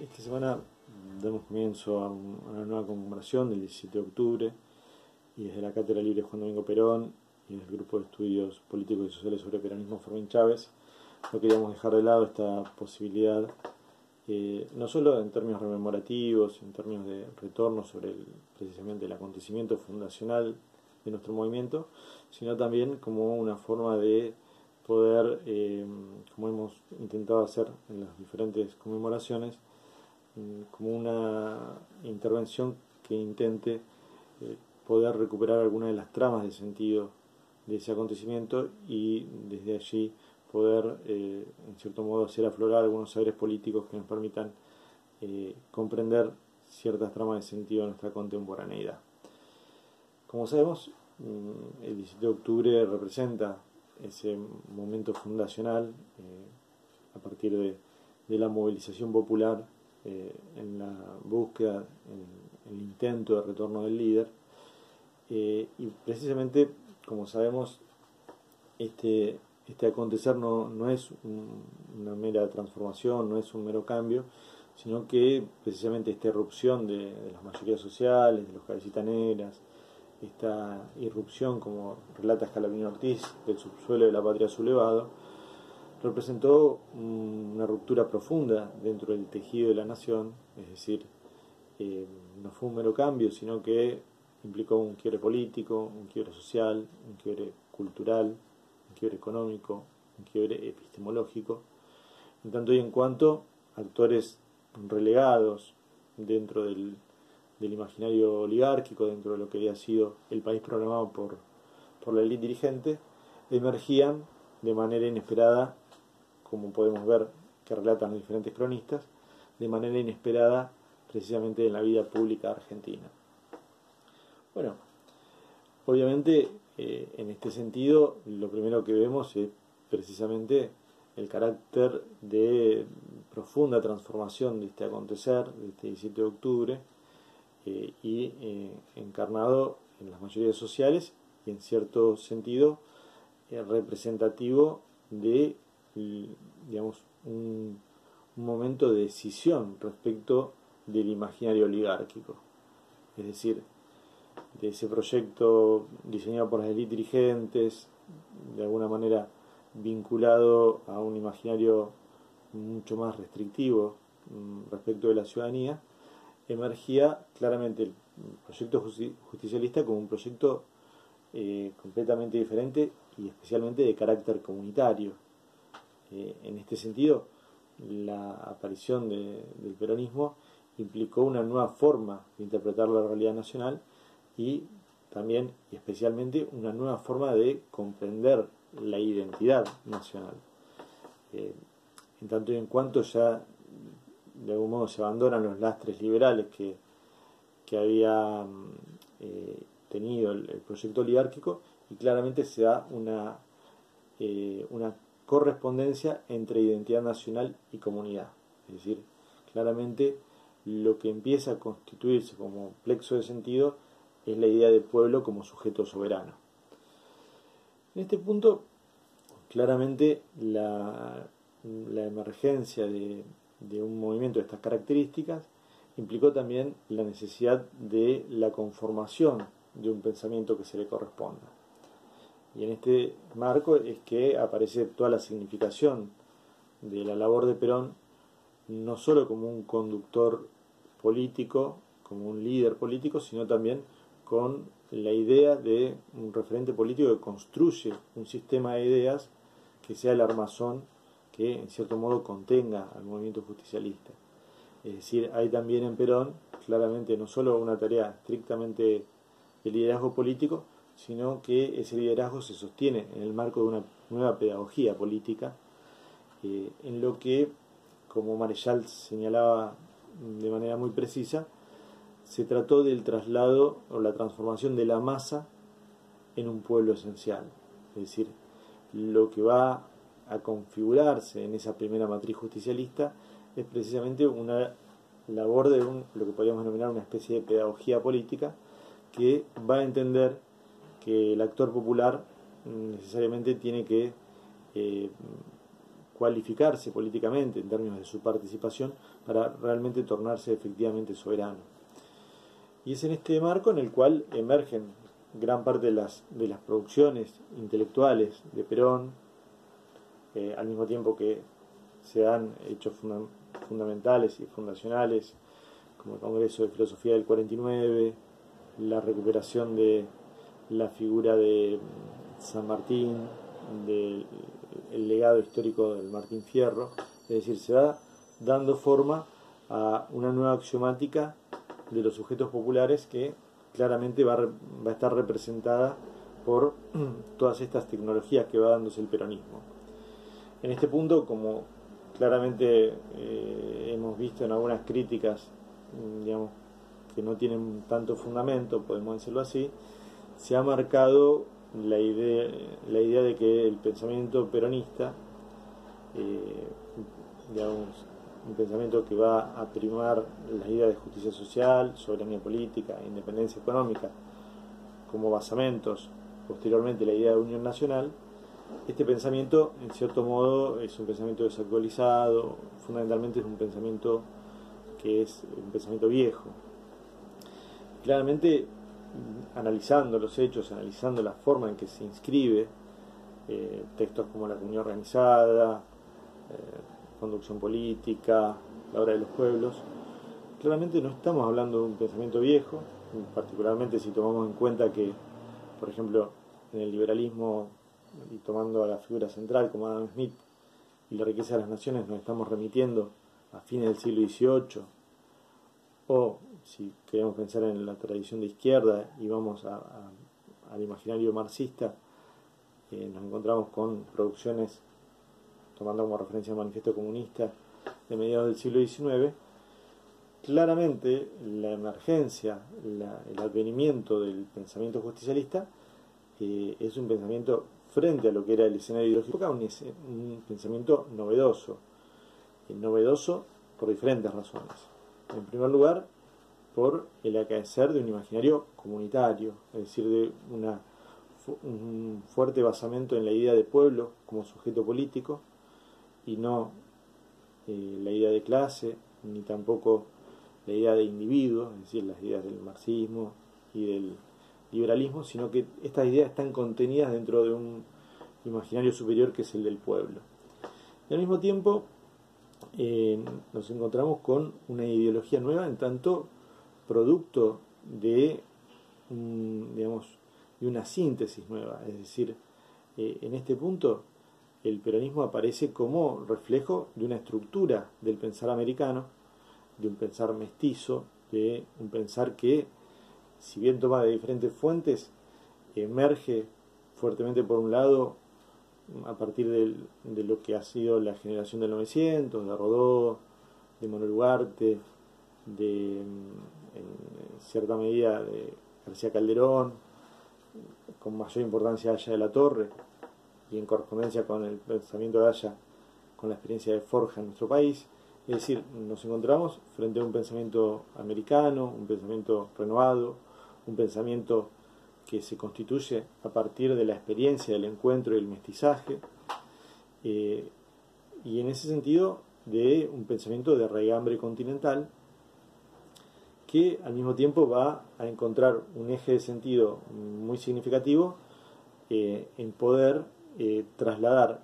Esta semana damos comienzo a una nueva conmemoración del 17 de octubre y desde la Cátedra Libre Juan Domingo Perón y desde el Grupo de Estudios Políticos y Sociales sobre Peronismo Fermín Chávez no queríamos dejar de lado esta posibilidad, no solo en términos rememorativos, en términos de retorno sobre precisamente el acontecimiento fundacional de nuestro movimiento, sino también como una forma de poder, como hemos intentado hacer en las diferentes conmemoraciones, como una intervención que intente poder recuperar alguna de las tramas de sentido de ese acontecimiento y desde allí poder, en cierto modo, hacer aflorar algunos saberes políticos que nos permitan comprender ciertas tramas de sentido de nuestra contemporaneidad. Como sabemos, el 17 de octubre representa ese momento fundacional a partir de la movilización popular en la búsqueda, en el intento de retorno del líder, y precisamente, como sabemos, este acontecer no es una mera transformación, no es un mero cambio, sino que precisamente esta irrupción de las mayorías sociales, de los cabecitas negras, esta irrupción, como relata Scalabrini Ortiz, del subsuelo de la patria sublevado, representó una ruptura profunda dentro del tejido de la nación, es decir, no fue un mero cambio, sino que implicó un quiebre político, un quiebre social, un quiebre cultural, un quiebre económico, un quiebre epistemológico, en tanto y en cuanto actores relegados dentro del imaginario oligárquico, dentro de lo que había sido el país programado por la élite dirigente, emergían de manera inesperada, como podemos ver que relatan los diferentes cronistas, de manera inesperada precisamente en la vida pública argentina. Bueno, obviamente en este sentido lo primero que vemos es precisamente el carácter de profunda transformación de este acontecer, de este 17 de octubre, encarnado en las mayorías sociales y en cierto sentido representativo de, digamos, un momento de decisión respecto del imaginario oligárquico, es decir, de ese proyecto diseñado por las élites dirigentes, de alguna manera vinculado a un imaginario mucho más restrictivo respecto de la ciudadanía. Emergía claramente el proyecto justicialista como un proyecto completamente diferente y especialmente de carácter comunitario. En este sentido, la aparición del peronismo implicó una nueva forma de interpretar la realidad nacional y también y especialmente una nueva forma de comprender la identidad nacional. En tanto y en cuanto ya de algún modo se abandonan los lastres liberales que había tenido el proyecto oligárquico, y claramente se da una correspondencia entre identidad nacional y comunidad. Es decir, claramente lo que empieza a constituirse como plexo de sentido es la idea de pueblo como sujeto soberano. En este punto, claramente la emergencia de un movimiento de estas características implicó también la necesidad de la conformación de un pensamiento que se le corresponda. Y en este marco es que aparece toda la significación de la labor de Perón, no solo como un conductor político, como un líder político, sino también con la idea de un referente político que construye un sistema de ideas que sea el armazón que en cierto modo contenga al movimiento justicialista. Es decir, hay también en Perón claramente no solo una tarea estrictamente de liderazgo político, sino que ese liderazgo se sostiene en el marco de una nueva pedagogía política, en lo que, como Marechal señalaba de manera muy precisa, se trató del traslado o la transformación de la masa en un pueblo esencial. Es decir, lo que va a configurarse en esa primera matriz justicialista es precisamente una labor de lo que podríamos denominar una especie de pedagogía política que va a entender que el actor popular necesariamente tiene que cualificarse políticamente en términos de su participación para realmente tornarse efectivamente soberano. Y es en este marco en el cual emergen gran parte de las producciones intelectuales de Perón, al mismo tiempo que se dan hechos fundamentales y fundacionales, como el Congreso de Filosofía del 49, la recuperación de la figura de San Martín, del legado histórico del Martín Fierro. Es decir, se va dando forma a una nueva axiomática de los sujetos populares que claramente va a estar representada por todas estas tecnologías que va dándose el peronismo. En este punto, como claramente hemos visto en algunas críticas, digamos, que no tienen tanto fundamento, podemos decirlo así, se ha marcado la idea de que el pensamiento peronista, digamos, un pensamiento que va a primar la idea de justicia social, soberanía política, independencia económica, como basamentos, posteriormente la idea de unión nacional. Este pensamiento, en cierto modo, es un pensamiento desactualizado, fundamentalmente es un pensamiento que es un pensamiento viejo. Claramente, analizando los hechos, analizando la forma en que se inscribe, textos como la comunidad organizada, conducción política, la obra de los pueblos, claramente no estamos hablando de un pensamiento viejo, particularmente si tomamos en cuenta que, por ejemplo, en el liberalismo, y tomando a la figura central como Adam Smith y la riqueza de las naciones, nos estamos remitiendo a fines del siglo XVIII, o si queremos pensar en la tradición de izquierda y vamos al imaginario marxista, nos encontramos con producciones, tomando como referencia el Manifiesto Comunista de mediados del siglo XIX. Claramente la emergencia, el advenimiento del pensamiento justicialista es un pensamiento frente a lo que era el escenario ideológico, un pensamiento novedoso. Novedoso por diferentes razones. En primer lugar, por el acaecer de un imaginario comunitario, es decir, de un fuerte basamento en la idea de pueblo como sujeto político, y no la idea de clase, ni tampoco la idea de individuo, es decir, las ideas del marxismo y del liberalismo, sino que estas ideas están contenidas dentro de un imaginario superior que es el del pueblo. Y al mismo tiempo nos encontramos con una ideología nueva, en tanto producto de de una síntesis nueva, es decir, en este punto el peronismo aparece como reflejo de una estructura del pensar americano, de un pensar mestizo, de un pensar que, si bien toma de diferentes fuentes, emerge fuertemente por un lado a partir de lo que ha sido la generación del 900, de Rodó, de Manuel Ugarte, en cierta medida de García Calderón, con mayor importancia Haya de la Torre, y en correspondencia con el pensamiento de Haya, con la experiencia de Forja en nuestro país. Es decir, nos encontramos frente a un pensamiento americano, un pensamiento renovado, un pensamiento que se constituye a partir de la experiencia del encuentro y el mestizaje, y en ese sentido de un pensamiento de raigambre continental, que al mismo tiempo va a encontrar un eje de sentido muy significativo en poder trasladar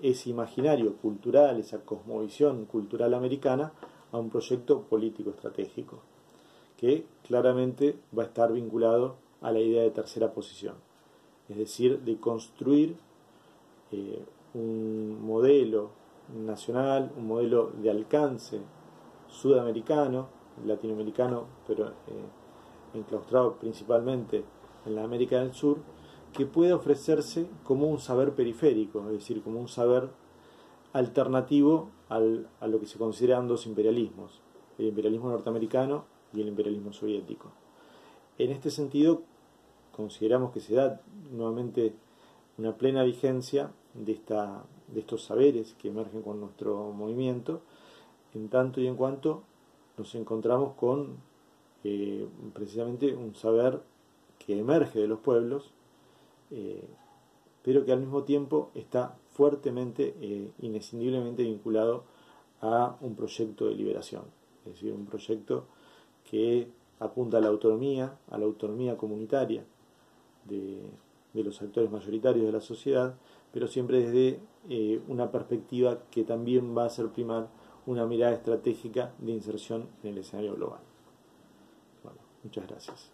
ese imaginario cultural, esa cosmovisión cultural americana, a un proyecto político estratégico, que claramente va a estar vinculado a la idea de tercera posición, es decir, de construir un modelo nacional, un modelo de alcance sudamericano, latinoamericano, pero enclaustrado principalmente en la América del Sur, que pueda ofrecerse como un saber periférico, es decir, como un saber alternativo a lo que se consideran dos imperialismos, el imperialismo norteamericano y el imperialismo soviético. En este sentido, consideramos que se da nuevamente una plena vigencia de estos saberes que emergen con nuestro movimiento, en tanto y en cuanto nos encontramos con precisamente un saber que emerge de los pueblos, pero que al mismo tiempo está fuertemente, inescindiblemente vinculado a un proyecto de liberación, es decir, un proyecto que apunta a la autonomía comunitaria de los actores mayoritarios de la sociedad, pero siempre desde una perspectiva que también va a hacer primar una mirada estratégica de inserción en el escenario global. Bueno, muchas gracias.